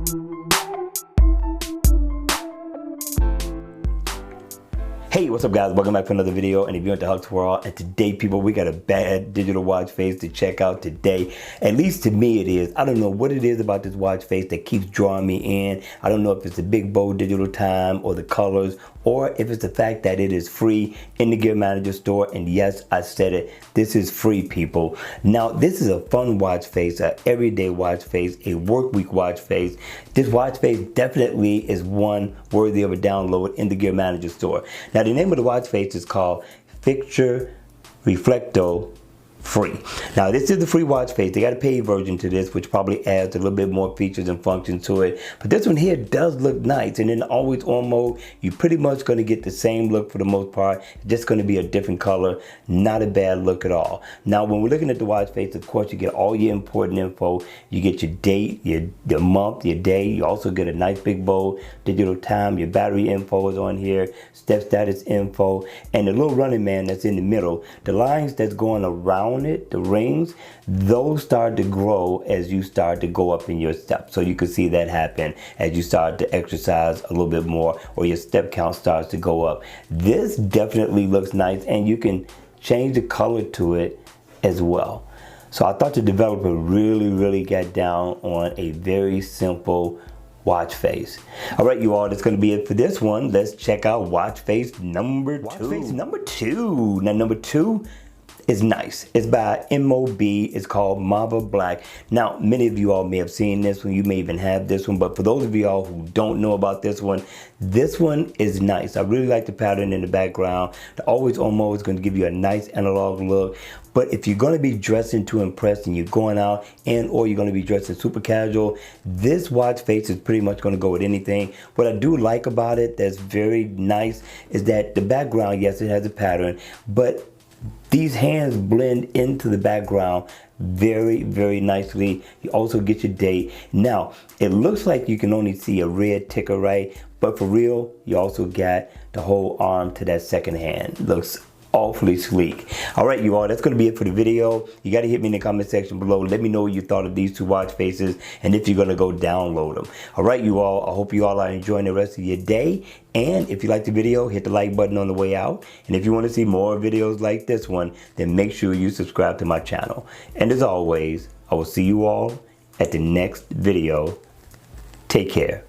Hey, what's up guys? Welcome back to another video, and if you're into Huck's World, and today people, we got a bad digital watch face to check out today. At least to me it is. I don't know what it is about this watch face that keeps drawing me in. I don't know if it's the big bold digital time or the colors, or if it's the fact that it is free in the Gear Manager store. And yes, I said it, this is free, people. Now this is a fun watch face, an everyday watch face, a work week watch face. This watch face definitely is one worthy of a download in the Gear Manager store. Now the name of the watch face is called Ficture Reflecto free. Now this is the free watch face. They got a paid version to this, which probably adds a little bit more features and functions to it. But this one here does look nice. And in the always on mode, you're pretty much going to get the same look for the most part. It's just going to be a different color. Not a bad look at all. Now when we're looking at the watch face, of course you get all your important info. You get your date, your month, your day. You also get a nice big bold digital time. Your battery info is on here. Step status info. And the little running man that's in the middle. The lines that's going around it, the rings, those start to grow as you start to go up in your steps. So you can see that happen as you start to exercise a little bit more, or your step count starts to go up. This definitely looks nice, and you can change the color to it as well. So I thought the developer really got down on a very simple watch face. All right, you all, that's going to be it for this one. Let's check out watch face number two. Watch face number two. Now number two is nice. It's by MOB. It's called Mova Black. Now, many of you all may have seen this one. You may even have this one. But for those of you all who don't know about this one is nice. I really like the pattern in the background. The always on mode is going to give you a nice analog look. But if you're going to be dressing to impress and you're going out, and or you're going to be dressing super casual, this watch face is pretty much going to go with anything. What I do like about it that's very nice is that the background, yes, it has a pattern, but these hands blend into the background very nicely. You also get your date. Now, it looks like you can only see a red ticker, right? But for real, you also got the whole arm to that second hand. Looks awfully sleek. All right, you all, that's going to be it for the video. You got to hit me in the comment section below. Let me know what you thought of these two watch faces and if you're going to go download them. All right, you all, I hope you all are enjoying the rest of your day. And if you like the video, hit the like button on the way out. And if you want to see more videos like this one, then make sure you subscribe to my channel. And as always, I will see you all at the next video. Take care.